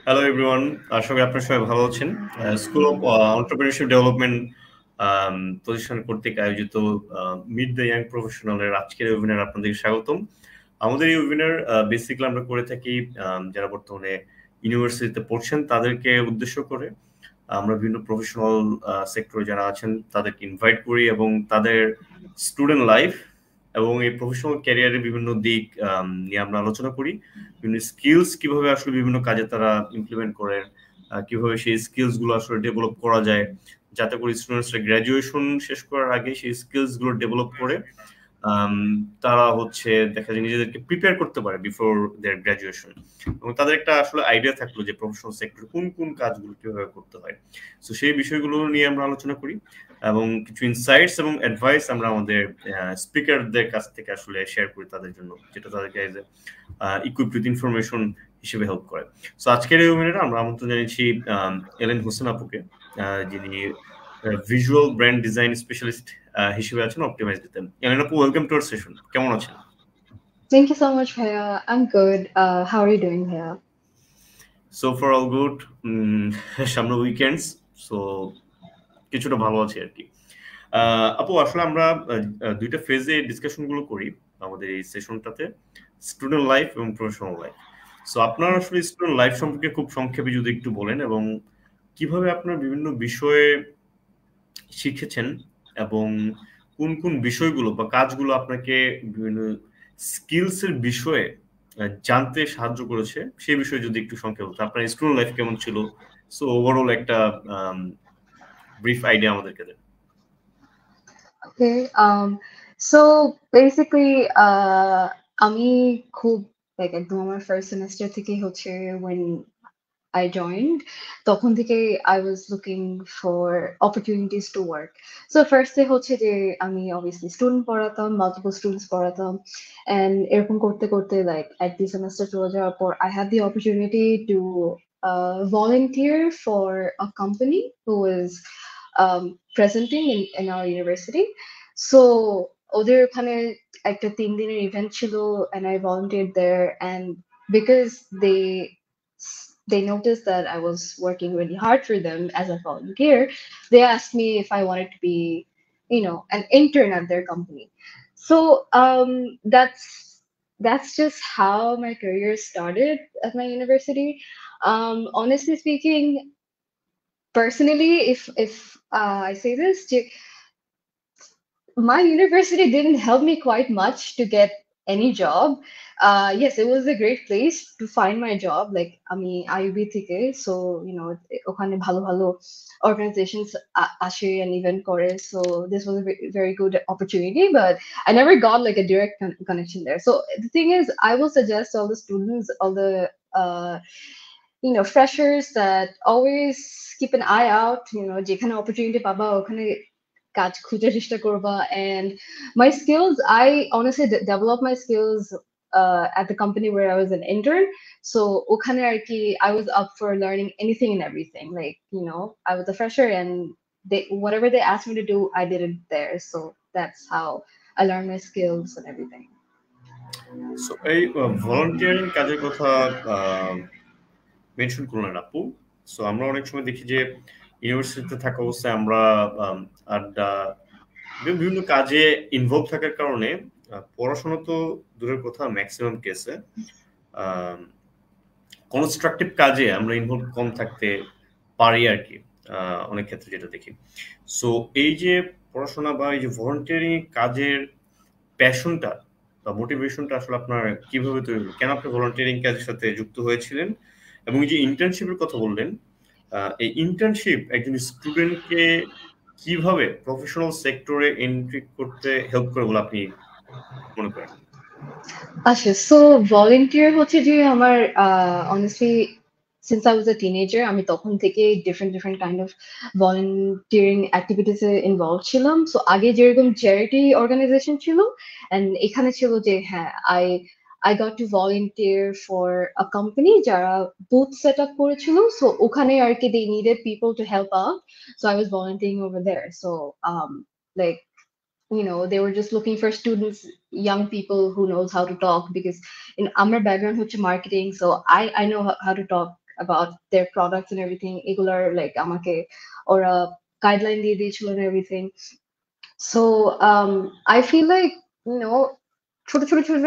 Hello everyone, আশা করি আপনারা সবাই ভালো আছেন। স্কুল অফ এন্টারপ্রেনিউরশিপ ডেভেলপমেন্ট প্রতিষ্ঠান কর্তৃক আয়োজিত মিট দ্য ইয়াং প্রফেশনালের আজকের ওয়েবিনার আপনাদেরকে স্বাগতম। আমাদের এই ওয়েবিনার বেসিক্যালি আমরা করে থাকি যারা বর্তমানে ইউনিভার্সিটিতে পড়ছেন তাদেরকে উদ্দেশ্য করে আমরা বিভিন্ন প্রফেশনাল সেক্টরে যারা আছেন তাদেরকে ইনভাইট করি এবং তাদের স্টুডেন্ট লাইফ এবং এই প্রফেশনাল ক্যারিয়ারের বিভিন্ন দিক নিয়ে আমরা আলোচনা করি। বিভিন্ন স্কিলস কিভাবে আসলে বিভিন্ন কাজে তারা ইমপ্লিমেন্ট করেন, কিভাবে সেই স্কিলস গুলো আসলে ডেভেলপ করা যায়, যাতে করে স্টুডেন্টসরা গ্র্যাজুয়েশন শেষ করার আগে সেই স্কিলস গুলো ডেভেলপ করে তারা হচ্ছে দেখা যায় নিজেদেরকে প্রিপেয়ার করতে পারে বিফোর দেয়ার গ্র্যাজুয়েশন, এবং তাদের একটা আসলে আইডিয়া থাকলো যে প্রফেশনাল সেক্টর কোন কোন কাজগুলো কিভাবে করতে হয়। সো সেই বিষয়গুলো নিয়ে আমরা আলোচনা করি এবং কিছু ইনসাইটস এবং অ্যাডভাইস আমরা আমাদের স্পিকারদের কাছ থেকে আসলে শেয়ার করি তাদের জন্য, যেটা তাদেরকে ইকুইপড উইথ ইনফরমেশন হিসেবে হেল্প করে। সো আজকের এই ওয়েবিনারে আমরা আমন্ত্রণ জানিয়েছি এলেন হোসেন আপুকে, যিনি ভিজুয়াল ব্র্যান্ড ডিজাইন স্পেশালিস্ট হিসেবে আছেন অপটিমাইজডেতে। এলেন আপু, ওয়েলকাম টু আওয়ার সেশন। কেমন আছেন? Thank you so much, Bhaiya. I'm good. How are you doing, Bhaiya? So for all good. সামনে উইকেন্ডস, সো কিছুটা ভালো আছি আর কি। আপু, আসলে আমরা দুইটা ফেজে ডিসকাশন গুলো করি আমাদের এই সেশনটাতে, স্টুডেন্ট লাইফ এবং প্রফেশনাল লাইফ। সো আপনার আসলে স্টুডেন্ট লাইফ সম্পর্কে খুব সংক্ষেপে যদি একটু বলেন, এবং কিভাবে আপনার বিভিন্ন বিষয়ে শিখেছেন এবং কোন কোন বিষয়গুলো বা কাজগুলো আপনাকে বিভিন্ন স্কিলস এর বিষয়ে জানতে সাহায্য করেছে, সেই বিষয়ে যদি একটু সংক্ষেপে বলতেন। আপনার স্টুডেন্ট লাইফ কেমন ছিল, সো ওভারঅল একটা ব্রিফ আইডিয়া আমাদেরকে দেন। Okay. So basically, আমি খুব like একদম আমার first semester থেকে হচ্ছে when I joined, তখন থেকে I was looking for opportunities to work. So first এ হচ্ছে যে আমি obviously student পড়াতাম, multiple students পড়াতাম, and এরকম করতে করতে like at the semester চলে যাওয়ার পর I had the opportunity to volunteer for a company who is presenting in our university. So ওদের ওখানে একটা 3 দিনের event ছিল, and I volunteered there, and because they noticed that I was working really hard for them as a volunteer, they asked me if I wanted to be, an intern at their company. So that's just how my career started at my university. Honestly speaking, personally, if I say this, my university didn't help me quite much to get any job. Yes, it was a great place to find my job. Like, আমি IUB থেকে, so ওখানে ভালো ভালো organizations আসে and event করে. So this was a very good opportunity, but I never got like a direct connection there. So the thing is, I will suggest all the students, all the freshers, that always keep an eye out. যেখানে opportunity পাবা ওখানে কাজ খুঁজে চেষ্টা করবা. And my skills, I honestly developed my skills at the company where I was an intern. So ওখানে আর কি, I was up for learning anything and everything. Like, I was a fresher, and whatever they asked me to do, I did it there. So that's how I learned my skills and everything. So এই volunteering কাজের কথা mention করলেন আপু। So আমরা অনেক সময় দেখি যে ইউনিভার্সিটিতে থাকা অবস্থায় আমরা আড্ডা, বিভিন্ন কাজে ইনভলভ থাকার কারণে পড়াশোনা তো দূরের কথা, ম্যাক্সিমাম কেসে কনস্ট্রাকটিভ কাজে আমরা ইনভলভ কম থাকতে পারি আর কি, অনেক ক্ষেত্রে যেটা দেখি। সো এই যে পড়াশোনা বা এই যে ভলান্টিয়ারিং কাজের প্যাশনটা বা মোটিভেশনটা আসলে আপনার কিভাবে তৈরি হলো, কেন আপনি ভলান্টিয়ারিং কাজের সাথে যুক্ত হয়েছিলেন, এবং এই যে ইন্টার্নশিপের কথা বললেন, এই ইন্টার্নশিপ একজন স্টুডেন্টকে কিভাবে প্রফেশনাল সেক্টরে এন্ট্রি করতে হেল্প করে বলে আপনি মনে করেন? আচ্ছা, so volunteer হচ্ছে যে আমার honestly, since I was a teenager, আমি তখন থেকে different kind of volunteering activities A involved ছিলাম. So আগে যেরকম charity organization ছিল, and এখানে ছিল যে হ্যাঁ, I got to volunteer for a company যারা booth set up করেছিল. So ওখানে আর কি they needed people to help out. So I was volunteering over there. So like, they were just looking for students, young people who knows how to talk, because in our background হচ্ছে marketing, so I know how to talk about their products and everything. এগুলার like আমাকে ওরা guideline দিয়ে দিয়েছিল and everything. So I feel like, you know, ছোট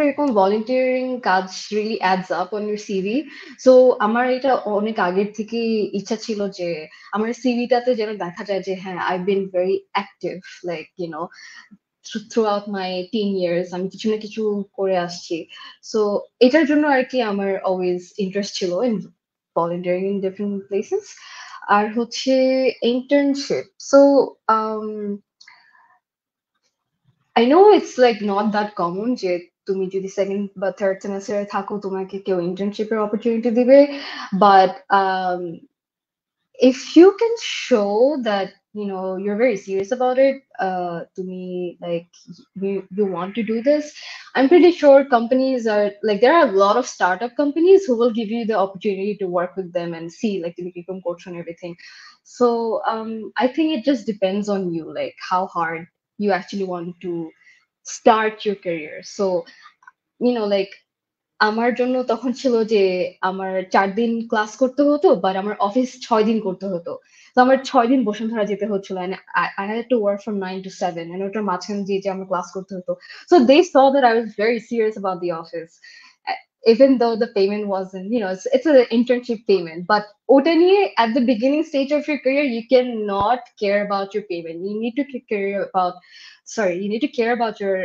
এরকম volunteering কাজ really adds up on your CV. So আমার এটা অনেক আগের থেকে ইচ্ছা ছিল যে আমার সিভিটাতে যেন দেখা যায় যে হ্যাঁ I've been very active, like, you know, throughout my teen years আমি কিছু না কিছু করে আসছি। So এটার জন্য আর কি আমার always interest ছিল in volunteering in different places। আর হচ্ছে internship। So um I know it's like not that common যে তুমি যদি সেকেন্ড বা থার্ড সেমেস্টারে থাকো তোমাকে কেউ ইন্টার্নশিপের অপরচুনিটি দিবে, but if you can show that, you know, you're very serious about it, to me, like, you want to do this, I'm pretty sure companies are like, there are a lot of startup companies who will give you the opportunity to work with them and see like the become coach and everything. So I think it just depends on you, like how hard you actually want to start your career. So, you know, like আমার জন্য তখন ছিল যে আমার ৪ দিন class করতে হতো, but আমার অফিস ৬ দিন করতে হতো। তো আমার ৬ দিন বসুন্ধরা যেতে হচ্ছিল, and I had to work from 9 to 7, and ওটার মাঝখানে যে আমার ক্লাস করতে হতো। So they saw that I was very serious about the office, even though the payment wasn't, you know, it's an internship payment, but ওটা নিয়ে at the beginning stage of your career you cannot care about your payment. You need to care about, sorry, you need to care about your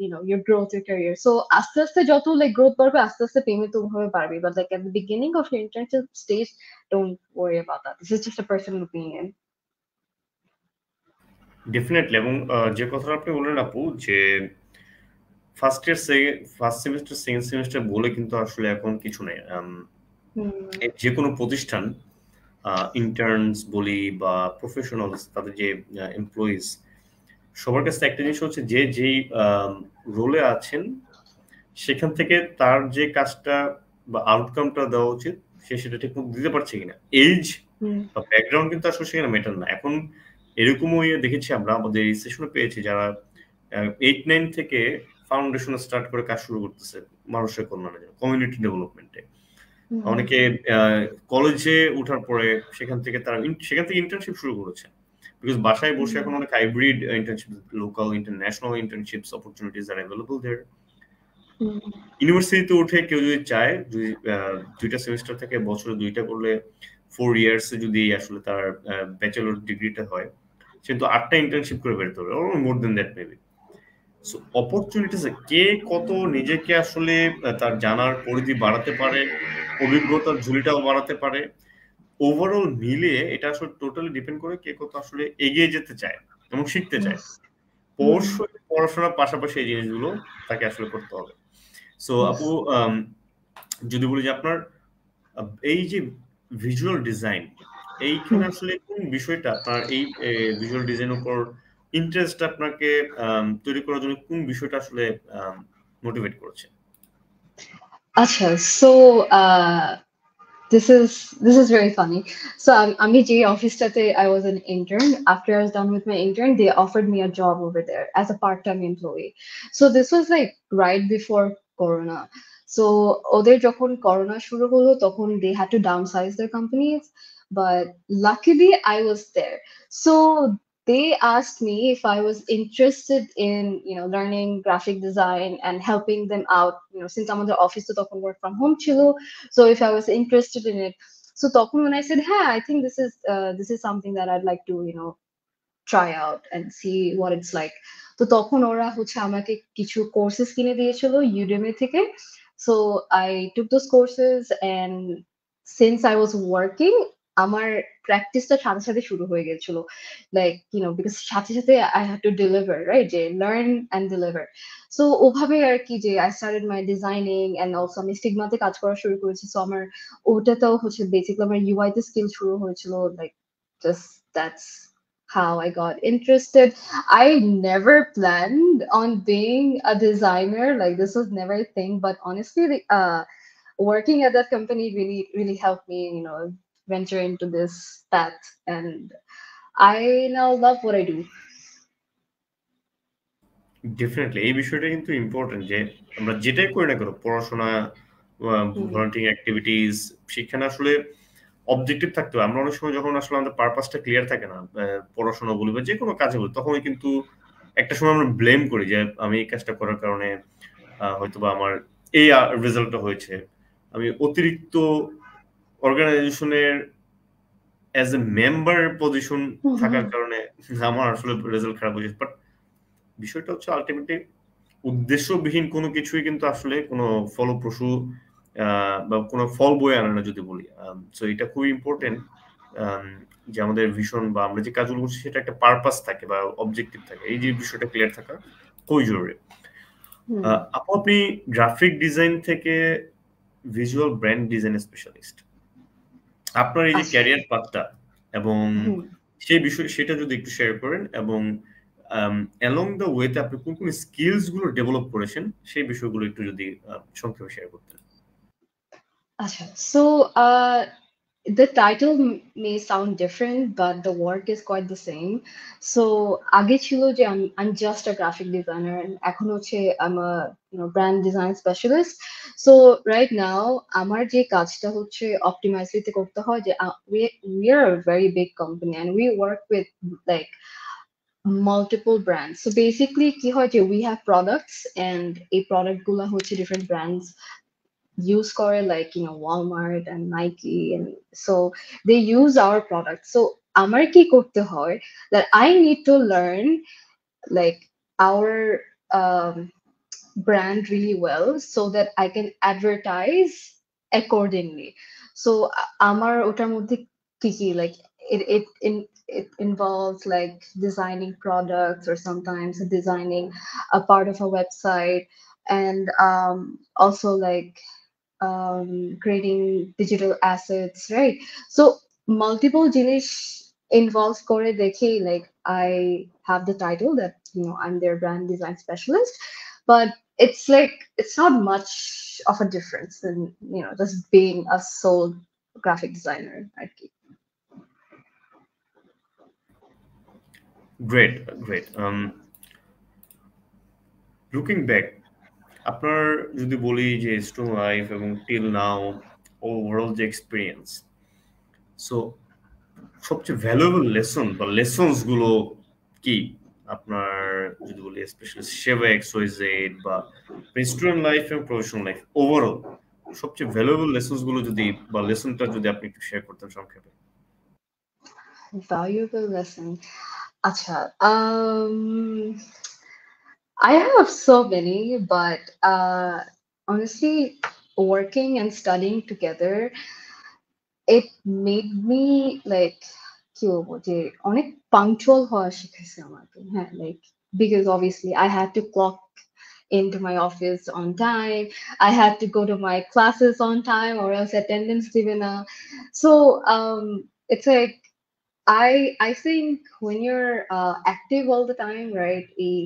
you know, your growth, your career. So আস্তে আস্তে যত like growth বাড়বে আস্তে আস্তে payment তো ওভাবে বাড়বে, but like at the beginning of your internship stage, don't worry about that. This is just a personal opinion. Definitely. এবং যে কথাটা আপনি বললেন আপু, যে ফার্স্ট সেমিস্টার সেকেন্ড সেমিস্টার বলে কিন্তু আসলে এখন কিছু নেই। যে কোনো প্রতিষ্ঠান, ইন্টার্নস বলি বা প্রফেশনালস, তাদের যে এমপ্লয়িজ, সবার কাছে একটা জিনিস হচ্ছে যে যেই রোলে আছেন সেখান থেকে তার যে কাজটা বা আউটকামটা দেওয়া উচিত সে সেটা ঠিক মতো দিতে পারছে কিনা। এজ বা ব্যাকগ্রাউন্ড কিন্তু আসলে সেখানে ম্যাটার না। এখন এরকমও দেখেছি আমরা, আমাদের এই সেশনে পেয়েছি যারা 8-9 থেকে ফাউন্ডেশন স্টার্ট করে কাজ শুরু করতেছে মানুষের কল্যাণে, কমিউনিটি ডেভেলপমেন্টে। অনেকে কলেজে ওঠার পরে সেখান থেকে ইন্টার্নশিপ শুরু করেছে, বিকজ বাসায় বসে এখন অনেক hybrid internship, local international internships opportunities are available there. ইউনিভার্সিটিতে উঠে কেউ যদি চায়, যদি 2টা সেমিস্টার থেকে বছরে 2টা করলে 4 ইয়ার্স যদি আসলে তার ব্যাচেলর ডিগ্রিটা হয়, সে তো 8টা ইন্টার্নশিপ করে বেরোতে হবে, or more than that maybe. So opportunities, কে কত নিজেকে আসলে তার জানার পরিধি বাড়াতে পারে, অভিজ্ঞতার ঝুলিটাও বাড়াতে পারে, ওভারঅল মিলিয়ে এটা আসলে টোটালি ডিপেন্ড করে কে কত আসলে এগিয়ে যেতে চায় এবং শিখতে চায়। অবশ্যই পড়াশোনার পাশাপাশি এই জিনিসগুলো তাকে আসলে করতে হবে। সো আপু, যদি বলি যে আপনার এই যে ভিজুয়াল ডিজাইন, এইখানে আসলে কোন বিষয়টা আপনার এই ভিজুয়াল ডিজাইনের উপর ইন্টারেস্ট আপনাকে তৈরি করার জন্য কোন বিষয়টা আসলে মোটিভেট করেছে? আচ্ছা, so this is very funny. So আমি যে অফিসটাতে I was an intern, after I was done with my intern they offered me a job over there as a part-time employee. So this was like right before corona. So ওদের যখন corona শুরু হলো তখন they had to downsize their companies, but luckily I was there. So they asked me if I was interested in, you know, learning graphic design and helping them out, you know, since আমাদের office তো তখন work from home ছিল, so if I was interested in it. So তখন when I said, hey, I think this is something that I'd like to, you know, try out and see what it's like. তো তখন ওরা হচ্ছে আমাকে কিছু courses কিনে দিয়েছিল Udemy থেকে। So I took those courses, and since I was working, আমার প্র্যাকটিসটা সাথে সাথে শুরু হয়ে গেছিল, like, you know, because সাথে সাথে I had to deliver, right, যে learn and deliver. So ওভাবে আর কি যে I started my designing, and also আমি স্টিগমাতে কাজ করা শুরু করেছি। So আমার ওটাতেও হচ্ছে বেসিক্যালি আমার UI তে স্কিল শুরু হয়েছিল, like just that's how I got interested. I never planned on being a designer, like this was never a thing, but honestly, working at that company really helped me, you know, venture into this path, and I now love what I do. Definitely এই বিষয়টা কিন্তু important, যে আমরা যেটাই করি না কেন, পড়াশোনা, ভলান্টিয়ারিং অ্যাক্টিভিটিস, সেখানে আসলে অবজেক্টিভ থাকতে হবে। আমরা অনেক সময় যখন আসলে আমাদের পারপাসটা ক্লিয়ার থাকে না, পড়াশোনা বলি বা যে কোনো কাজে বলি, তখনই কিন্তু একটা সময় আমরা ব্লেম করি যে আমি এই কাজটা করার কারণে হয়তোবা আমার এই রেজাল্টটা হয়েছে। আমি অতিরিক্ত অর্গানাইজেশনের অ্যাজ এ মেম্বার পজিশন থাকার কারণে আমার আসলে রেজাল্ট খারাপ হয়েছে। বাট বিষয়টা হচ্ছে আলটিমেটলি উদ্দেশ্যবিহীন কোনো কিছুই কিন্তু আসলে কোনো ফলপ্রসূ বা কোনো ফল বয়ে আনে না যদি বলি। সো এটা খুবই ইম্পর্টেন্ট যে আমাদের ভিশন বা আমরা যে কাজগুলো করছি সেটা একটা পারপাস থাকে বা অবজেক্টিভ থাকে। এই যে বিষয়টা ক্লিয়ার থাকা খুবই জরুরি। আপু, আপনি গ্রাফিক ডিজাইন থেকে ভিজুয়াল ব্র্যান্ড ডিজাইন স্পেশালিস্ট। আপনার এই যে আচ্ছা। ক্যারিয়ার পাথটা এবং সেই বিষয় সেটা যদি একটু শেয়ার করেন, এবং অ্যালং দ্য ওয়েতে আপনি কোন কোন স্কিলস গুলো ডেভেলপ করেছেন সেই বিষয়গুলো একটু যদি সংক্ষেপে শেয়ার করতেন। Acha. So, the title may sound different, but the work is quite the same. So, আগে ছিল যে I'm just a graphic designer, and এখন হচ্ছে I'm a brand design specialist. So, right now আমার যে কাজটা হচ্ছে Optimizely তে করতে হয় যে we are a very big company and we work with like multiple brands. So basically কি হয় যে we have products and এই product গুলা হচ্ছে different brands use করে, like Walmart and Nike, and so they use our product. So আমার কি করতে হয় that I need to learn like our um, brand really well so that I can advertise accordingly. So আমার ওটার মধ্যে কি কি like it involves like designing products or sometimes designing a part of a website, and also like creating digital assets, right? So multiple জিনিস involves করে দেখি like I have the title that I'm their brand design specialist, but it's like it's not much of a difference than just being a sole graphic designer আর কি। Great, great. Looking back, আপনার যদি বলি যে strong life এবং till now overall যে experience, so সবচেয়ে valuable lesson বা lessons গুলো কি আপনার, যদি বলি স্পেশালি সেভা এক্সওয়াইজেড বা স্টুডেন্ট লাইফ এবং প্রফেশনাল লাইফ ওভারঅল সবচেয়ে ভ্যালুয়েবল লেসনস গুলো যদি বা লেসনটা যদি আপনি একটু শেয়ার করতেন সংক্ষেপে। Valuable lesson. Acha. I have so many, but honestly, working and studying together, it made me like কি বলবো যে অনেক punctual হওয়া শিখেছে আমাকে, হ্যাঁ, like because obviously I had to clock into my office on time. I had to go to my classes on time or else attendance দিবে না. So it's like I think when you're active all the time, right? এই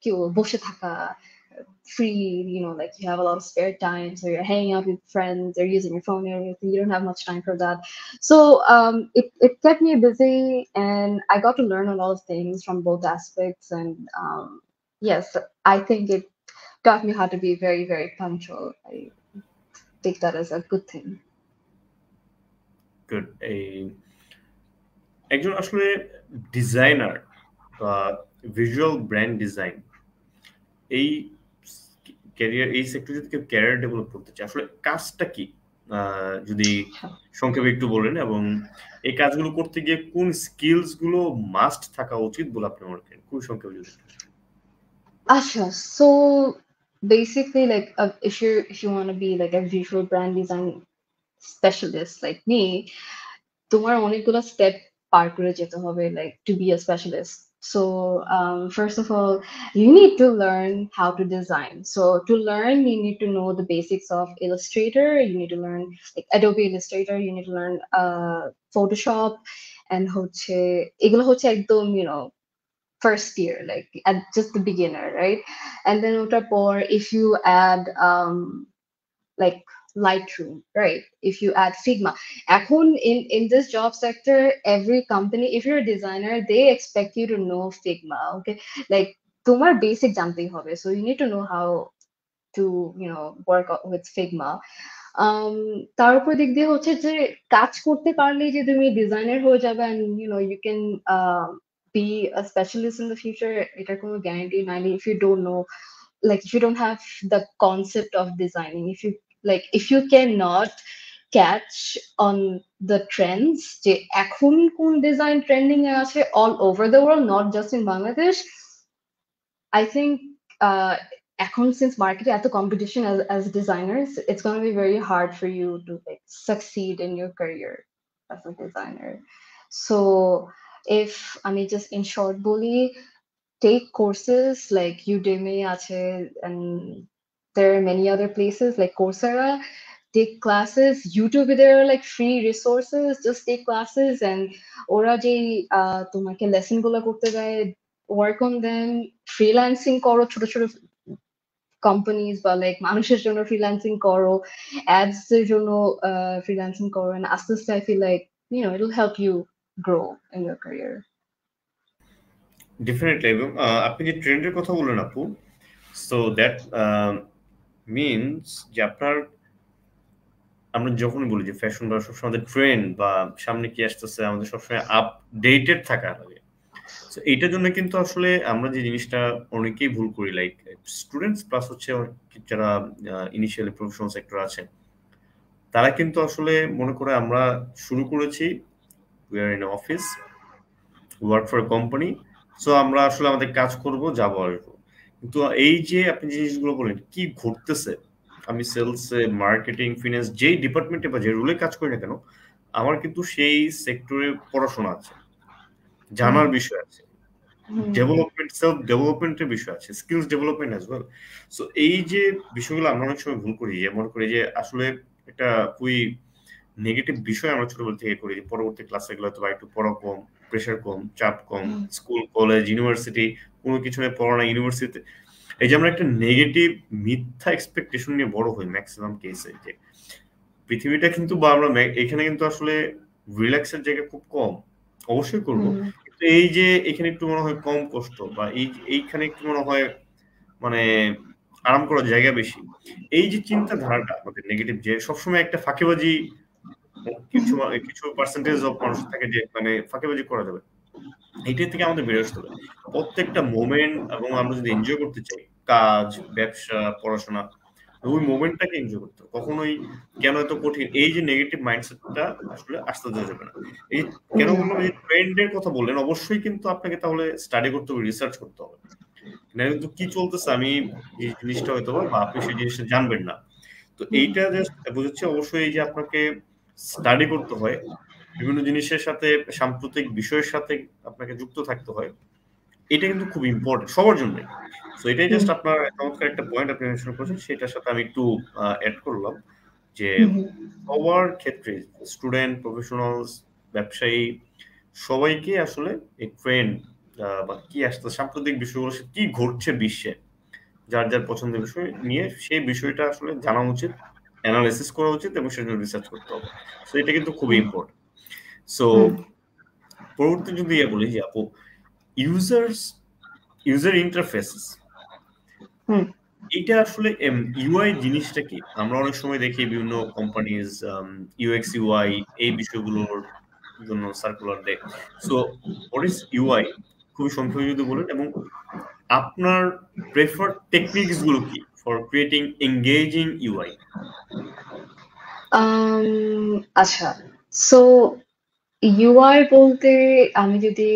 কি বলবো, বসে থাকা, free, like you have a lot of spare time, so you're hanging out with friends or using your phone and everything. You don't have much time for that. So it kept me busy, and I got to learn a lot of things from both aspects. And yes, I think it taught me how to be very, very punctual. I take that as a good thing. Good. এই একজন আসলে designer বা visual brand design এই career, এই sector যদি কেউ career develop করতে চায়, আসলে কাজটা কি যদি সংক্ষেপে একটু বলেন, এবং এই কাজগুলো করতে গিয়ে কোন স্কিলস গুলো মাস্ট থাকা উচিত বলে আপনি মনে করেন, খুব সংক্ষেপে যদি। Asha, so basically, like, if you want to be like a visual brand design specialist like me, তোমার অনেকগুলো step পার করে যেতে হবে, like to be a specialist. So first of all, you need to learn how to design. So to learn, you need to know the basics of Illustrator. You need to learn like Adobe Illustrator. You need to learn Photoshop, and হচ্ছে এগুলো হচ্ছে একদম first year, like at just the beginner, right? And then ওটার পর if you add like Lightroom, right? If you add Figma, এখন in this job sector, every company, if you're a designer, they expect you to know Figma, okay? Like তোমার basic জানতেই হবে, so you need to know how to work with Figma. তার উপর দিক দিয়ে হচ্ছে যে কাজ করতে পারলেই যে তুমি ডিজাইনার হয়ে যাবে and you know you can be a specialist in the future এটার কোনো গ্যারান্টি নাই if you don't know like if you don't have the concept of designing if you cannot catch on the trends যে এখন কোন design trending এ আছে all over the world not just in Bangladesh I think এখন since market এত competition as designers, it's going to be very hard for you to like succeed in your career as a designer. So if আমি just in short বলি, take courses like Udemy আছে and there are many other places like Coursera. Take classes. YouTube there are like free resources. Just take classes and ওরা যেই তোমাকে lesson গুলো করতে দেয় work on them. Freelancing করো ছোট ছোট কোম্পানিজ বা লাইক মানুষের জন্য ফ্রিল্যান্সিং করো অ্যাডস এর জন্য ফ্রিল্যান্সিং করো and আস্তে আস্তে I feel like you know it'll help you grow in your career. Definitely. এবং আপনি যে ট্রেন্ডের কথা বললেন আপু, সো দ্যাট মিনস যে আপনার, আমরা যখন বলি যে ফ্যাশন বা সবসময় আমাদের ট্রেন্ড বা সামনে কি আসতেছে আমাদের সবসময় আপডেটেড থাকা লাগে। তো এইটার জন্য কিন্তু আসলে আমরা যে জিনিসটা অনেকেই ভুল করি, লাইক স্টুডেন্টস প্লাস হচ্ছে যারা ইনিশিয়ালি প্রফেশনাল সেক্টর আছে, তারা কিন্তু আসলে মনে করে আমরা শুরু করেছি we are in office, work for company, so আমরা আসলে আমাদের কাজ করব, যাবো আসবো। কিন্তু এই যে আপনি যে জিনিসগুলো বলেন কি ঘটতেছে, আমি সেলসে, মার্কেটিং, ফিনান্স যেই ডিপার্টমেন্টে বা যে রুলে কাজ করি না কেন, আমার কিন্তু সেই সেক্টরে পড়াশোনা আছে, জানার বিষয় আছে, ডেভেলপমেন্ট, সেলফ ডেভেলপমেন্টের বিষয় আছে, skills development as well. So এই যে বিষয়গুলো আমরা অনেক সময় ভুল করি, মনে করি যে আসলে একটা খুবই নেগেটিভ বিষয় আমরা ছোটবেলা থেকে করি, যে পরবর্তী ক্লাসে গুলো তো একটু পড়া কম, প্রেশার কম, চাপ কম, স্কুল কলেজ ইউনিভার্সিটি কোনো কিছু নিয়ে পড়া না, ইউনিভার্সিটিতে এই যে আমরা একটা নেগেটিভ মিথ্যা এক্সপেকটেশন নিয়ে বড় হই ম্যাক্সিমাম কেসে, যে পৃথিবীটা কিন্তু বা আমরা এখানে কিন্তু আসলে রিল্যাক্সের জায়গা খুব কম, অবশ্যই করবো, কিন্তু এই যে এখানে একটু মনে হয় কম কষ্ট বা এইখানে একটু মনে হয় মানে আরাম করার জায়গা বেশি, এই যে চিন্তাধারাটা আমাদের নেগেটিভ, যে সবসময় একটা ফাঁকিবাজি, কিছু কিছু পার্সেন্টেজ অফ মানুষ থাকে যে মানে ফাঁকিবাজি করা যাবে, এইটা থেকে আমাদের বেরোতে আসতে হবে। প্রত্যেকটা মোমেন্ট, এবং আমরা যদি এনজয় করতে চাই কাজ, ব্যবসা, পড়াশোনা, ওই মোমেন্টটাকে এনজয় করতে হবে। কখনোই কেন এত কঠিন এই যে নেগেটিভ মাইন্ডসেটটা আসলে আসতে দেওয়া যাবে না। এই কেন বললাম, এই ট্রেন্ডের কথা বললেন, অবশ্যই কিন্তু আপনাকে তাহলে স্টাডি করতে হবে, রিসার্চ করতে হবে, না কিন্তু কি চলতেছে আমি এই জিনিসটা হয়তো বা আপনি সেই জিনিসটা জানবেন না। তো এইটা জাস্ট বুঝাচ্ছি, অবশ্যই এই যে আপনাকে স্টাডি করতে হয়, বিভিন্ন জিনিসের সাথে, সাম্প্রতিক বিষয়ের সাথে আপনাকে যুক্ত থাকতে হয়, এটা কিন্তু খুব ইম্পর্টেন্ট সবার জন্য। সো এটাই জাস্ট আপনার চমৎকার একটা পয়েন্ট আপনি মেনশন করেছেন, সেটার সাথে আমি একটু অ্যাড করলাম যে সবার ক্ষেত্রে স্টুডেন্ট, প্রফেশনালস, ব্যবসায়ী, সবাইকে আসলে এই ট্রেন্ড বা কি আসছে, সাম্প্রতিক বিষয়গুলো কি ঘটছে বিশ্বে, যার যার পছন্দের বিষয় নিয়ে সেই বিষয়টা আসলে জানা উচিত, অ্যানালাইসিস করা উচিত এবং সেটা রিসার্চ করতে হবে। সো এটা কিন্তু খুবই ইম্পর্টেন্ট। সো পরবর্তী যদি বলি যে আপু, ইউজার ইন্টারফেসেস, এটা আসলে ইউআই জিনিসটা কি? আমরা অনেক সময় দেখি বিভিন্ন কোম্পানিজ ইউএক্স ইউআই এই বিষয়গুলোর জন্য সার্কুলার দেয়। সো হোয়াট ইজ ইউআই খুবই সংক্ষেপে যদি বলেন, এবং আপনার প্রেফার্ড টেকনিকস গুলো কি ফর ক্রিয়েটিং এঙ্গেজিং ইউআই? আচ্ছা, সো ইউআই বলতে আমি যদি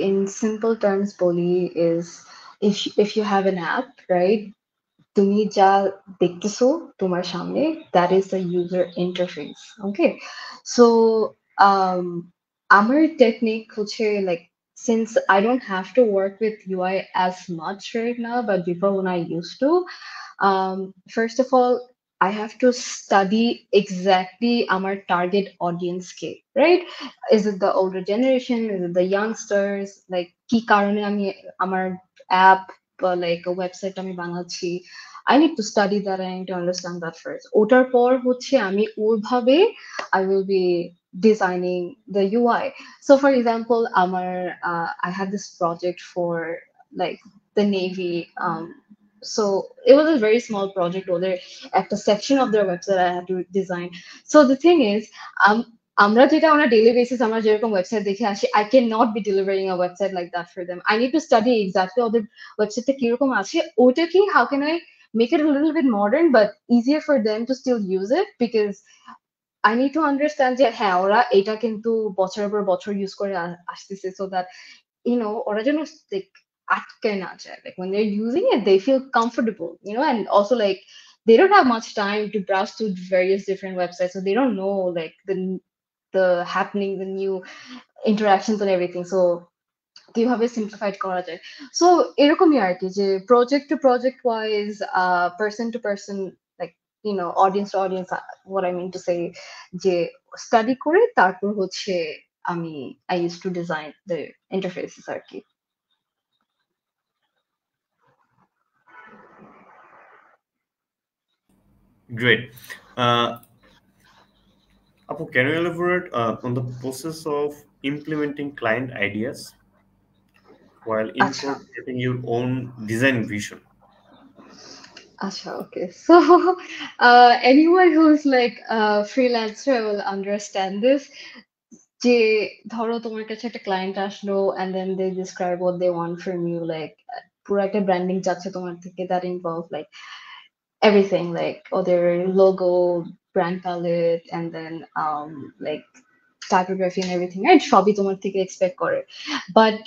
in simple terms বলি is if you have an app, right? তুমি যা দেখতেছো তোমার সামনে that is the user interface. Okay, so um, আমার technique হচ্ছে like since I don't have to work with UI as much right now, but before when I used to, first of all, I have to study exactly our target audience K, right? Is it the older generation? Is it the youngsters? Like কি কারণে আমি আমার app বা like a website আমি বানাচ্ছি, I need to study that. I need to understand that first. ওটার পর হচ্ছে আমি ওইভাবে I will be designing the UI. So for example, I had this project for like the Navy. So it was a very small project ওদের একটা section of their website I had to design. So the thing is, um, আমরা যেটা on a daily basis আমরা যেরকম website দেখে আসি, I cannot be delivering a website like that for them. I need to study exactly ওদের website কিরকম আছে, ওটাকে how can I make it a little bit modern but easier for them to still use it, because I need to understand যে হ্যাঁ ওরা এটা কিন্তু বছরের পর বছর ইউজ করে আসতেছে, so that ওরা যেন like আটকে না যায়. Like when they're using it, they feel comfortable, and also like they don't have much time to browse through various different websites, so they don't know like the happening, the new interactions and everything. So কিভাবে simplified করা যায়. So এরকমই আর কি যে project to project wise, person to person, like audience to audience, what I mean to say যে study করে তারপর হচ্ছে আমি I used to design the interfaces আর কি. Great. Apu, can you elaborate on the process of implementing client ideas while আচ্ছা incorporating your own design vision? আচ্ছা, okay. So anyone who's like a freelancer will understand this. যে ধরো তোমার কাছে একটা client আসলো and then they describe what they want from you, like পুরো একটা ব্র্যান্ডিং চাচ্ছে তোমার থেকে, that involve like everything, like ওদের logo, brand palette, and then like typography and everything, right? সবই তোমার থেকে expect করে, but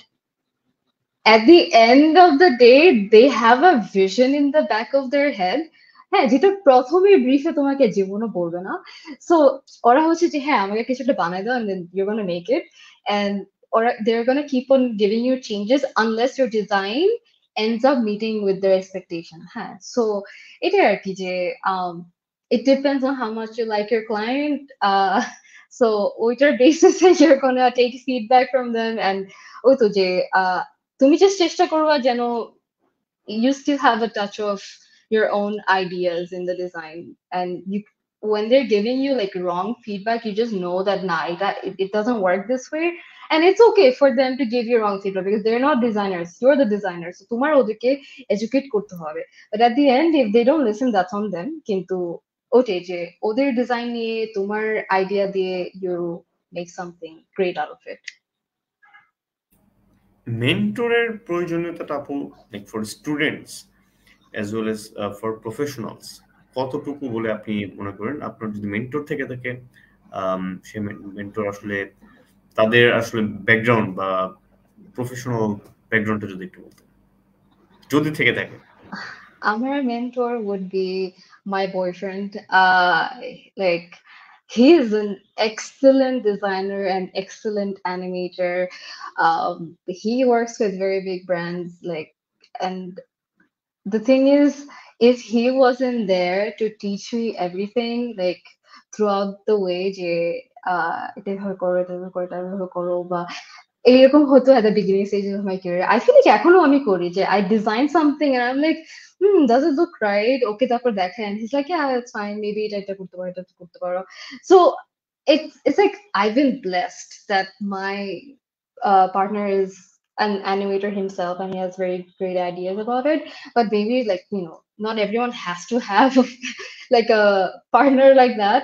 at the end of the day they have a vision in the back of their head, হ্যাঁ, যেটা প্রথমে ব্রিফে তোমাকে জীবনও বলবে না. সো ওরা হচ্ছে যে হ্যাঁ আমাকে কিছু একটা বানাই দাও and then you're gonna make it, and they're gonna keep on giving you changes unless your design ends up meeting with their expectation. হ্যাঁ, so এটাই আর কি যে it depends on how much you like your client. So ওইটার basis you're gonna take feedback from them, and ওই তো যে তুমি just চেষ্টা করবা যেন you still have a touch of your own ideas in the design, and you when they're giving you like wrong feedback, you just know that nah, it doesn't work this way, and it's okay for them to give you wrong feedback because they're not designers, you're the designer, so তোমার ওদেরকে educate করতে হবে. But at the end if they don't listen, that's on them. কিন্তু ওটাই যে ওদের design নিয়ে তোমার আইডিয়া দিয়ে you make something great out of it. মেন্টরের প্রয়োজনীয়তাটা আপু, like for students as well as for professionals, কতটুকু বলে আপনি মনে করেন? আপনার যদি মেন্টর থেকে থাকে, সে মেন্টর আসলে তাদের আসলে ব্যাকগ্রাউন্ড বা প্রফেশনাল ব্যাকগ্রাউন্ডটা যদি একটু বলতেন, যদি থেকে থাকে। Our mentor would be my boyfriend. Like he is an excellent designer and excellent animator. He works with very big brands, like, and the thing is, if he wasn't there to teach me everything, like throughout the way, যে এটা এভাবে করো, এটা এভাবে করো, এটা এভাবে করো, বা এরকম হতো at the beginning stages of my career. I feel like এখনো আমি করি যে I design something and I'm like, does it look right? Okay, তারপর দেখেন. He's like, yeah, it's fine. Maybe এটা করতে পারো, এটা করতে পারো. So it's like I've been blessed that my partner is an animator himself and he has very great ideas about it. But maybe like not everyone has to have like a partner like that.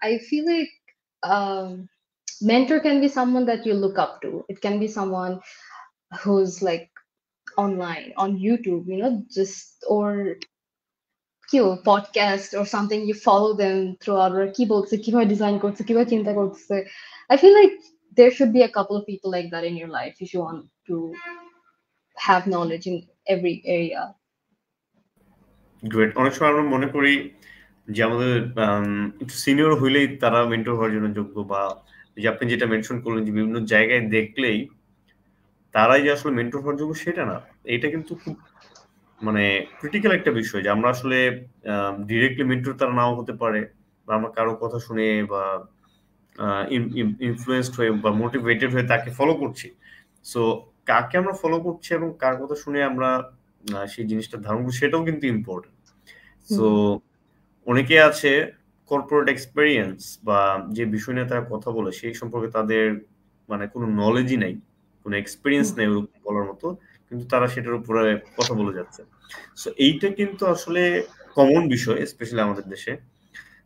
I feel like um mentor can be someone that you look up to. It can be someone who's like online on YouTube, just or podcast or something. You follow them throughout or keyboards, কিভাবে design করছে, কিভাবে চিন্তা করছে. I feel like there should be a couple of people like that in your life if you want to have knowledge in every area. Great. অনেক সময় আমরা মনে করি যে আমাদের একটু সিনিয়র হইলেই তারা মেন্টর হওয়ার জন্য যোগ্য, বা যে আপনি যেটা মেনশন করলেন যে বিভিন্ন জায়গায় দেখলেই তারাই যে আসলে মেন্টর হওয়ার যোগ্য, সেটা না। এটা কিন্তু খুব মানে ক্রিটিক্যাল একটা বিষয় যে আমরা আসলে ডিরেক্টলি মেন্টর তারা নাও হতে পারে, বা আমরা কারো কথা শুনে বা ইনফ্লুয়েসড হয়ে বা মোটিভেটেড হয়ে তাকে ফলো করছি। সো কাকে আমরা ফলো করছি এবং কার কথা শুনে আমরা সেই জিনিসটা ধারণ করছি, সেটাও কিন্তু ইম্পর্টেন্ট। সো অনেকে আছে কর্পোরেট এক্সপেরিয়েন্স বা যে বিষয় নিয়ে তারা কথা বলে সেই সম্পর্কে তাদের মানে কোনো নলেজই নাই, কোনো এক্সপিরিয়েন্স নেই ওরকম বলার মতো, কিন্তু তারা সেটার উপরে কথা বলে যাচ্ছে। সো এইটা কিন্তু আসলে কমন বিষয়, স্পেশালি আমাদের দেশে।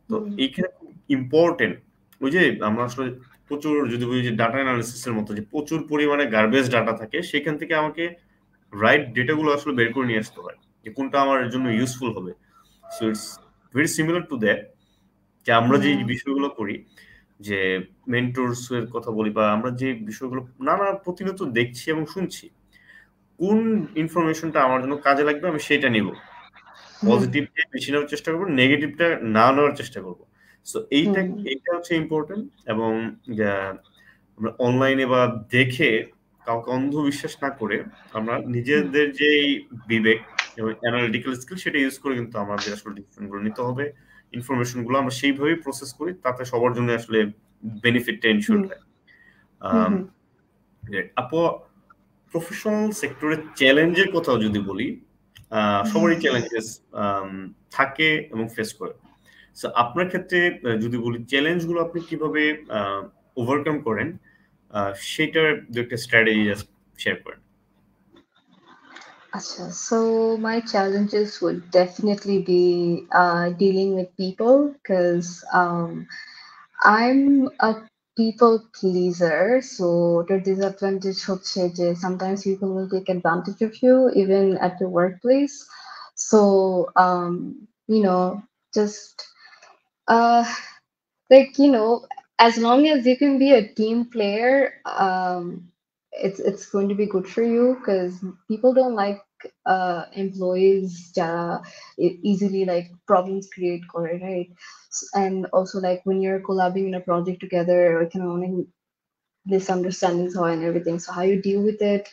তো এইখানে খুব ইম্পর্টেন্ট, ওই যে আমরা আসলে প্রচুর যদি বলি যে ডাটা অ্যানালিসিসের মতো যে প্রচুর পরিমাণে গার্বেজ ডাটা থাকে, সেখান থেকে আমাকে রাইট ডেটাগুলো আসলে বের করে নিয়ে আসতে হয় যে কোনটা আমার জন্য ইউজফুল হবে। So it's very similar to that, যে আমরা যে বিষয়গুলো করি, যে মেন্টরস এর কথা বলি বা আমরা যে বিষয়গুলো নানা প্রতিনিয়ত দেখছি এবং শুনছি, কোন ইনফরমেশনটা আমার জন্য কাজে লাগবে আমি সেটা নিব, পজিটিভটা বেশি নেওয়ার চেষ্টা করবো, নেগেটিভটা না নেওয়ার চেষ্টা করবো। সো এইটা হচ্ছে ইম্পর্টেন্ট। এবং আমরা অনলাইনে বা দেখে কাউকে অন্ধবিশ্বাস না করে আমরা নিজেদের যে বিবেক এবং অ্যানালিটিক্যাল স্কিল সেটা ইউজ করে কিন্তু আমাদের আসলে ডিসিশন গুলো নিতে হবে। ইনফরমেশন গুলো আমরা সেইভাবেই প্রসেস করি, তাতে সবার জন্য আসলে বেনিফিটটা ইনশিওর হয়। আপু, প্রফেশনাল সেক্টরের চ্যালেঞ্জের কথাও যদি বলি, সবারই চ্যালেঞ্জেস থাকে এবং ফেস করে। সো আপনার ক্ষেত্রে যদি বলি চ্যালেঞ্জ গুলো আপনি কিভাবে ওভারকাম করেন, সেটার দু একটা স্ট্র্যাটেজি শেয়ার করেন। So my challenges would definitely be dealing with people, because I'm a people pleaser. So the disadvantage হচ্ছে যে sometimes people will take advantage of you even at the workplace. So just uh like as long as you can be a team player, it's going to be good for you, because people don't like employees that easily like problems create করে, right? And also like when you're collabing in a project together, it can only misunderstandings and everything, so how you deal with it,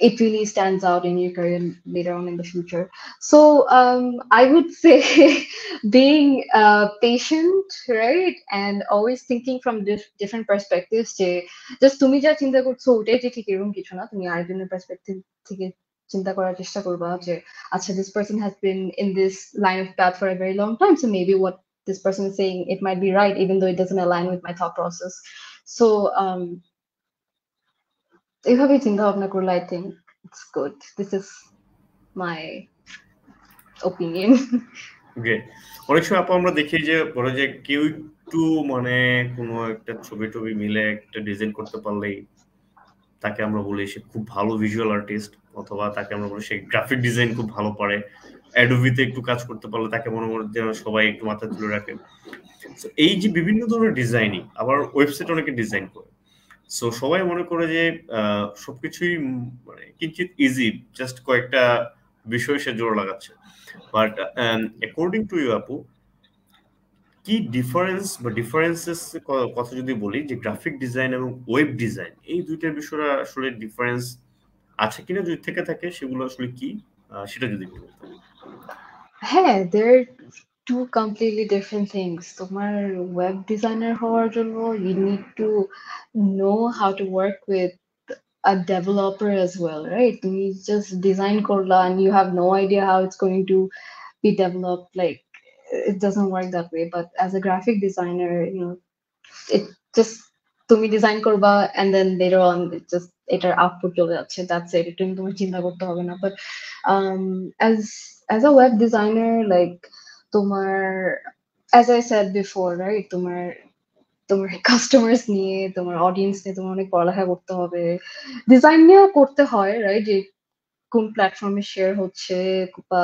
it really stands out in your career later on in the future. So I would say being patient, right, and always thinking from different perspectives. Just তুমি যা চিন্তা করছো ওটাই যে ঠিক এরকম কিছু না, তুমি আরেকজনের পার্সপেক্টিভ থেকে চিন্তা করার চেষ্টা করবা যে আচ্ছা, this person has been in this line of path for a very long time, so maybe what this person is saying, it might be right even though it doesn't align with my thought process. So এইভাবেই চিন্তা ভাবনা করলে I think it's good. This is my opinion. Great. অনেক সময় আপু আমরা দেখি যে বলে যে কেউ একটু মানে কোনো একটা ছবি টবি মিলে একটা ডিজাইন করতে পারলেই তাকে আমরা বলি সে খুব ভালো ভিজুয়াল আর্টিস্ট, অথবা তাকে আমরা বলি সে গ্রাফিক ডিজাইন খুব ভালো পারে, অ্যাডোবিতে একটু কাজ করতে পারলে তাকে মনে মনে যেন সবাই একটু মাথায় তুলে রাখে। সো এই যে বিভিন্ন ধরনের ডিজাইনিং, আবার ওয়েবসাইট অনেকে ডিজাইন করে। সো সবাই মনে করে যে সবকিছুই মানে কিঞ্চিত ইজি, জাস্ট কয়েকটা বিষয় সে জোর লাগাচ্ছে। বাট অ্যাকর্ডিং টু ইউ আপু, কি ডিফারেন্স বা ডিফারেন্সেস কথা যদি বলি, যে গ্রাফিক ডিজাইন এবং ওয়েব ডিজাইন এই দুইটার বিষয়ে আসলে ডিফারেন্স আছে কিনা, যদি থেকে থাকে সেগুলো আসলে কি, সেটা যদি একটু বলতেন। হ্যাঁ, they're two completely different things. তোমার ওয়েব ডিজাইনার হওয়ার জন্য you need to know how to work with a developer as well, right? তুমি just design করলা and you have no idea how it's going to be developed. Like, it doesn't work that way. But as a graphic designer, it just তুমি design করবা and then later on it just এটার output চলে যাচ্ছে, that's it. এটা নিয়ে তোমার চিন্তা করতে হবে না। But um as a web designer, like তোমার, as I said before, right, তোমার তোমার কাস্টমার্স নিয়ে, তোমার অডিয়েন্স নিয়ে তোমার অনেক পড়ালেখা করতে হবে, ডিজাইন নিয়েও করতে হয়, রাইট, যে কোন প্ল্যাটফর্মে শেয়ার হচ্ছে বা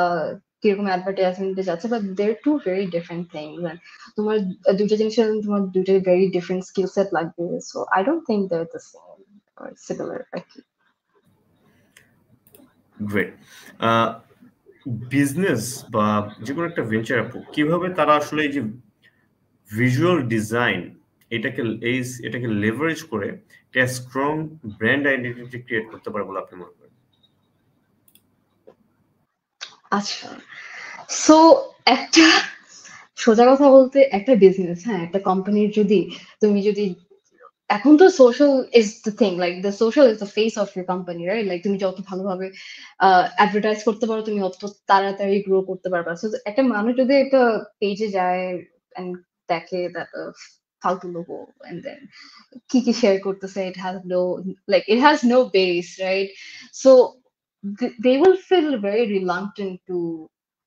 কিরকম অ্যাডভার্টাইজমেন্টে যাচ্ছে, but they are two very different things. তোমার দুইটা জিনিসের জন্য তোমার দুইটা ভেরি ডিফারেন্ট স্কিল সেট লাগবে। So I don't think they are the same or similar আর কি। গ্রেট। বিজনেস বা যে কোনো একটা ভেঞ্চার আপু কিভাবে তারা আসলে এই যে ভিজুয়াল ডিজাইন এটাকে লেভারেজ করে একটা স্ট্রং ব্র্যান্ড আইডেন্টিটি ক্রিয়েট করতে পারে বলে আপনি মনে করেন? আচ্ছা, সো একটা সোজা কথা বলতে, একটা বিজনেস, হ্যাঁ, একটা কোম্পানির তুমি যদি এখন তো social is the thing, like the social is the face of your company, right? Like তুমি যত ভালোভাবে অ্যাডভার্টাইজ করতে পারো, তুমি অত তাড়াতাড়ি গ্রো করতে পারবা। সো একটা মানুষ যদি একটা পেজে যায় and দেখে that ফালতু লোগো, and then কি share করতেছে, it has no base, right? So they will feel very reluctant to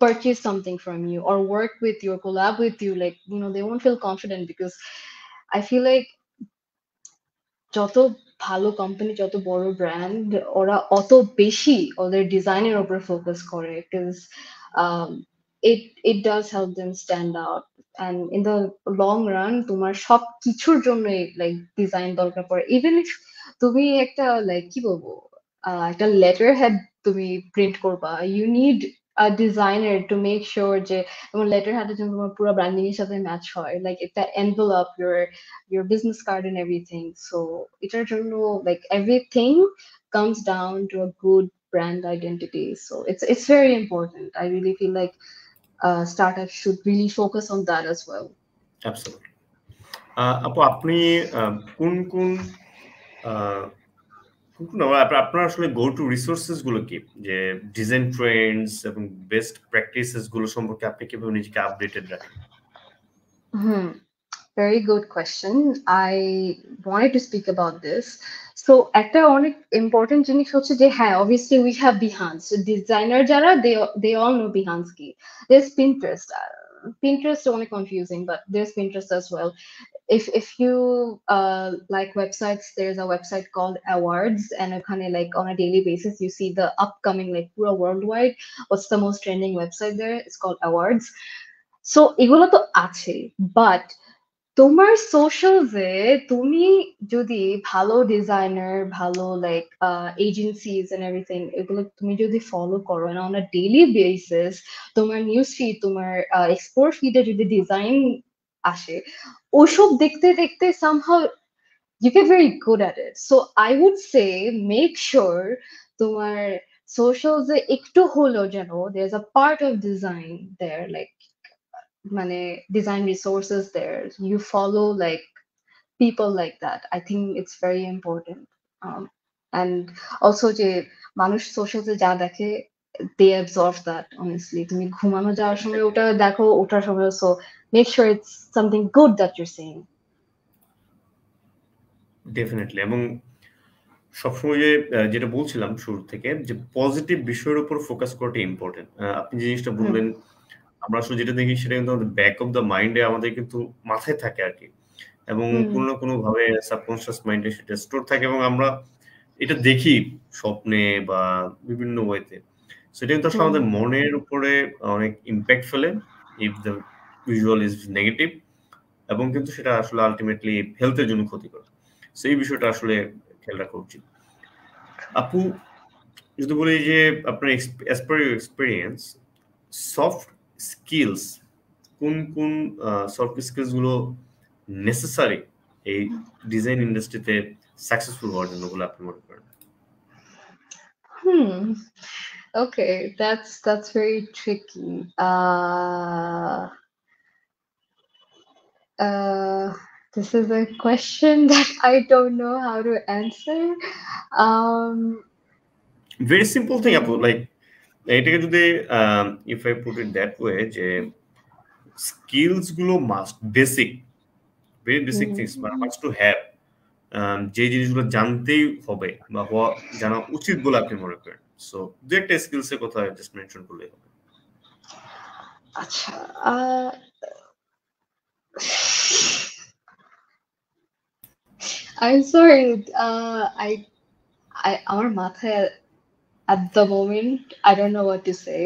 purchase something from you or work with you or collab with you. Like, they won't feel confident because I feel like যত ভালো company, যত বড় brand, ওরা অত বেশি ওদের ডিজাইনের উপর ফোকাস করে, because um, it does help them stand out, and in the long run তোমার সব কিছুর জন্যই লাইক ডিজাইন দরকার পড়ে। ইভেন ইফ তুমি একটা লাইক কি বলবো, একটা লেটার হেড তুমি প্রিন্ট করবা, you need a designer to make sure যে তোমার লেটার হেডের জন্য তোমার পুরো ব্র্যান্ডিং এর সাথে ম্যাচ হয়, লাইক একটা envelope, your business card and everything. So এটার জন্য like everything comes down to a good brand identity. So it's very important. I really feel like startups should really focus on that as well. Absolutely. আপু আপনি কোন কোন আপনার আসলে go to resources গুলো কি, যে ডিজাইন ট্রেন্ডস এবং বেস্ট প্র্যাকটিসেস গুলো সম্পর্কে আপনি কিভাবে নিজেকে আপডেটেড রাখেন? Very good question. I wanted to speak about this. So একটা অনেক important জিনিস হচ্ছে যে হ্যাঁ, obviously we have Behance. So designer যারা, they all know Behance কি. There's Pinterest. Pinterest is only confusing, but there's Pinterest as well. If you like websites, there's a website called Awards, and kind of like on a daily basis you see the upcoming, like pura worldwide, what's the most trending website there. It's called Awards. So এগুলো তো আছে, but তোমার সোশ্যালসে তুমি যদি ভালো designer, ভালো like agencies and everything, এগুলো তুমি যদি ফলো করো অন আ ডেইলি বেসিস, তোমার নিউজ ফিড, তোমার এক্সপ্লোর ফিডে যদি ডিজাইন আসে, ওসব দেখতে দেখতে somehow you get very good at it. So I would say make sure তোমার সোশ্যালসে একটু হলেও যেন there's a part of design there, like মানে design resources there. You follow like people like that. I think it's very important. And also যে মানুষ সোশ্যালসে যা দেখে, they absorb that, honestly. তুমি ঘুমানো যাওয়ার সময় ওটা দেখো, ওঠার সময়, so make sure it's something good that you're saying. Definitely. এবং সবসময় যেটা বলছিলাম শুরু থেকে, যে পজিটিভ বিষয়ের উপর ফোকাস করাটা ইম্পর্টেন্ট। আপনি যে জিনিসটা বললেন, আমরা আসলে যেটা দেখি সেটা কিন্তু আমাদের ব্যাক অফ দ্য মাইন্ডে আমাদের কিন্তু মাথায় থাকে আর কি, এবং কোনো না কোনো ভাবে সাবকনশিয়াস মাইন্ডে সেটা স্টোর থাকে, এবং আমরা এটা দেখি স্বপ্নে বা বিভিন্ন ওয়েতে। সেটা কিন্তু আসলে আমাদের মনের উপরে অনেক ইম্প্যাক্ট ফেলে if the visual is negative, এবং কিন্তু সেটা আসলে আলটিমেটলি হেলথের জন্য ক্ষতিকর। সেই বিষয়টা আসলে খেয়াল রাখা উচিত। আপু যদি বলি যে আপনার as per your experience, soft skills কোন কোন সফট স্কিলস গুলো নেসেসারি এই ডিজাইন ইন্ডাস্ট্রিতে সাকসেসফুল হওয়ার জন্য বলে আপনি মনে করেন? Okay, that's very tricky. This is a question that I don't know how to answer. Very simple thing, আপু, like এটাকে যদি if I put it that way, যে স্কিলস গুলো must basic, very basic things must to have, যে জিনিসগুলো জানতেই হবে বা জানা উচিত বলে আপনি মনে করেন। সো দু একটা স্কিলস এর কথা জাস্ট মেনশন করলেই হবে। আচ্ছা, I'm sorry, আমার মাথায় at the moment I don't know what to say.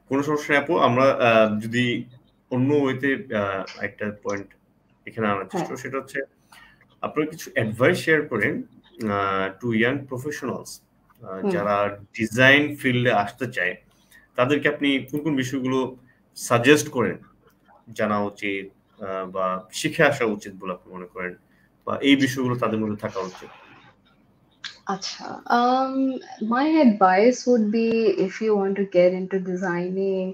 কোন সমস্যা নেই আপু, আমরা যদি অন্য ওয়েতে একটা পয়েন্ট এখানে আনার চেষ্টা করি, সেটা হচ্ছে আপনারা কিছু অ্যাডভাইস শেয়ার করেন টু ইয়াং প্রফেশনালস যারা ডিজাইন ফিল্ডে আসতে চায়, তাদেরকে আপনি কোন কোন বিষয়গুলো সাজেস্ট করেন জানা উচিত বা শিখে আসা উচিত বলে আপনি মনে করেন, বা এই বিষয়গুলো তাদের মধ্যে থাকা উচিত? Acha, my advice would be, if you want to get into designing,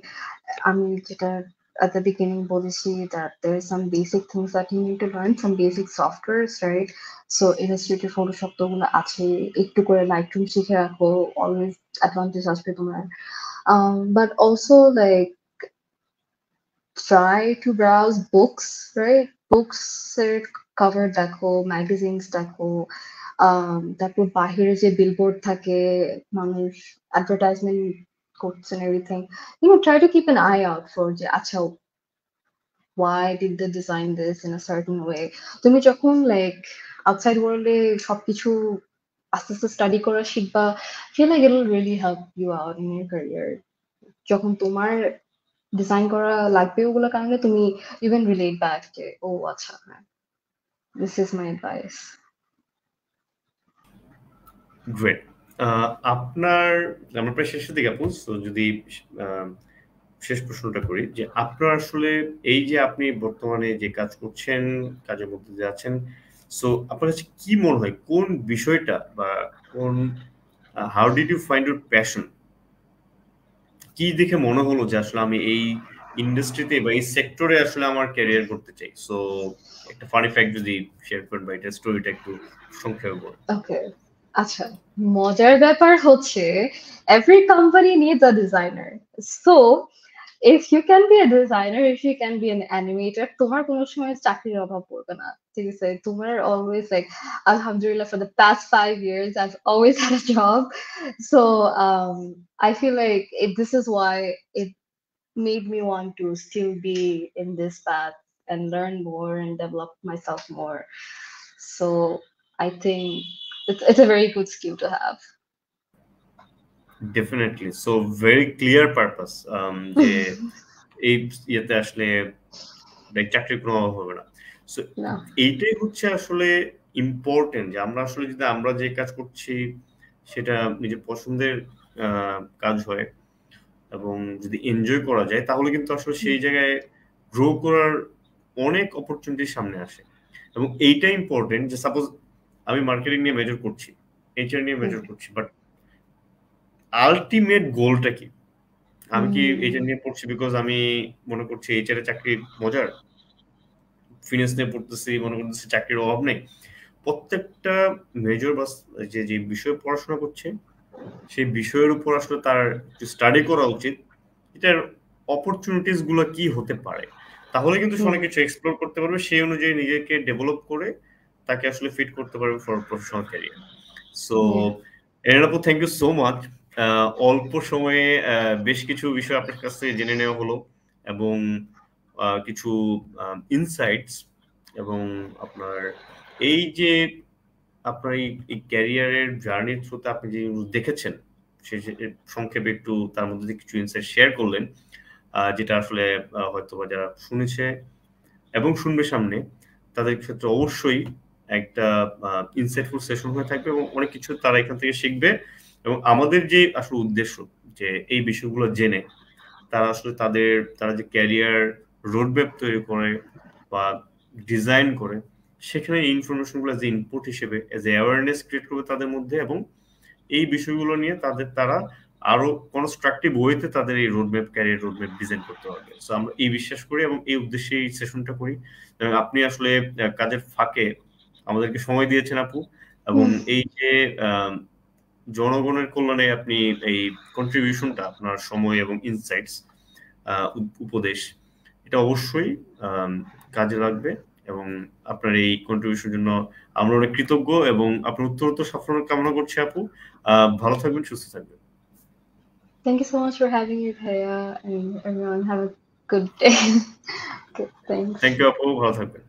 at the beginning বলেছি that there are some basic things that you need to learn, some basic softwares, right? So Illustrator, Photoshop তো ওগুলো আছে, একটু করে Lightroom শিখে রাখো, always advantage আসবে তোমার. But also like try to browse books, right? Books cover দেখো, ম্যাগাজিনস দেখো, তারপর বাহিরে যে বিলবোর্ড থাকে, মানুষ অ্যাডভার্টাইজমেন্ট করছেন, everything, try to keep an eye out for যে আচ্ছা why did they design this in a certain way. তুমি যখন like outside world এ সবকিছু আস্তে আস্তে স্টাডি করা শিখবা, feel like it'll really help you out in your career. যখন তোমার ডিজাইন করা লাগবে ওগুলো কারণে তুমি ইভেন রিলেট ব্যাক যে ও আচ্ছা হ্যাঁ, this is my advice. Great. আপনার আমরা প্রায় শেষের দিকে আপু, তো যদি শেষ প্রশ্নটা করি যে আপনার আসলে এই যে আপনি বর্তমানে যে কাজ করছেন, কাজের মধ্যে দিয়ে আছেন, সো আপনার কাছে কি মনে হয় কোন বিষয়টা বা কোন how did you find your passion, কি দেখে মনে হলো যে আসলে আমি এই ইন্ডাস্ট্রিতে বা এই সেক্টরে আসলে আমার ক্যারিয়ার করতে চাই? সো একটা ফানি ফ্যাক্ট যদি শেয়ার করেন বা এটা স্টোরিটা একটু সংক্ষেপে বলেন। ওকে, আচ্ছা, মজার ব্যাপার হচ্ছে every company needs a designer. So if you can be a designer, if you can be an animator, তোমার কোনো সময় চাকরির অভাব পড়বে না, ঠিক আছে? তোমার always like alhamdulillah for the past 5 years I've always had a job. So I feel like this is why it made me want to still be in this path and learn more and develop myself more. So I think it's a very good skill to have. Definitely, so very clear purpose যে এই ইয়েতে আসলে চাকরির কোনো অভাব হবে না। So এইটাই হচ্ছে আসলে ইম্পর্টেন্ট যে আমরা আসলে যদি আমরা যে কাজ করছি সেটা নিজের পছন্দের কাজ হয় এবং যদি এনজয় করা যায় তাহলে কিন্তু আসলে সেই জায়গায় গ্রো করার অনেক অপরচুনিটি সামনে আসে। এবং এইটাই ইম্পর্টেন্ট যে সাপোজ আমি মার্কেটিং নিয়ে মেজর করছি, এইচআর নিয়ে মেজর করছি, বাট আলটিমেট গোলটা কি? আমি কি এইচআর নিয়ে পড়ছি বিকজ আমি মনে করছি এইচআর এর চাকরি মজার, ফিনান্স নিয়ে পড়তেছি মনে করতেছি চাকরির অভাব নেই। প্রত্যেকটা মেজর বা যে যে বিষয়ে পড়াশোনা করছে সেই বিষয়ের উপর আসলে তার স্টাডি করা উচিত, এটার অপরচুনিটিস গুলো কি হতে পারে, তাহলে কিন্তু অনেক কিছু এক্সপ্লোর করতে পারবে, সেই অনুযায়ী নিজেকে ডেভেলপ করে তাকে আসলে ফিট করতে পারবে ফর প্রফেশনাল ক্যারিয়ার। সো এর আপু থ্যাংক ইউ সো মাচ। অল্প সময়ে বেশ কিছু বিষয় আপনার কাছ থেকে জেনে নেওয়া হলো এবং কিছু ইনসাইটস এবং আপনার এই যে আপনার এই ক্যারিয়ারের জার্নির থ্রুতে আপনি যে দেখেছেন সে সংক্ষেপে একটু তার মধ্যে কিছু ইনসাইট শেয়ার করলেন, যেটা আসলে হয়তো বা যারা শুনেছে এবং শুনবে সামনে তাদের ক্ষেত্রে অবশ্যই একটা ইনসাইটফুল সেশন হয়ে থাকবে এবং অনেক কিছু তারা এখান থেকে শিখবে। এবং আমাদের যে আসলে উদ্দেশ্য যে এই বিষয়গুলো জেনে তারা আসলে তারা যে ক্যারিয়ার রোডম্যাপ তৈরি করে বা ডিজাইন করে সেখানে এই ইনফরমেশনগুলো যে ইনপুট হিসেবে এজ এ অ্যাওয়ারনেস ক্রিয়েট করবে তাদের মধ্যে এবং এই বিষয়গুলো নিয়ে তারা আরো কনস্ট্রাকটিভ ওয়েতে তাদের এই রোডম্যাপ ক্যারিয়ার রোডম্যাপ ডিজাইন করতে পারবে। সো আমরা এই বিশ্বাস করি এবং এই উদ্দেশ্যে এই সেশনটা করি। আপনি আসলে কাজের ফাঁকে আমাদেরকে সময় দিয়েছেন আপু, এবং এই যে জনগণের কল্যাণে আপনি এই কন্ট্রিবিউশনটা আপনার সময় এবং ইনসাইটস উপদেশ এটা অবশ্যই কাজে লাগবে এবং আপনার এই কন্ট্রিবিউশনের জন্য আমরা অনেক কৃতজ্ঞ এবং আপনার উত্তরোত্তর সাফল্য কামনা করছি আপু। ভালো থাকবেন, সুস্থ থাকবেন। Thank you so much for having me, Bhaiya, and everyone have a good day. Okay, thanks. Thank you আপু, ভালো থাকবেন।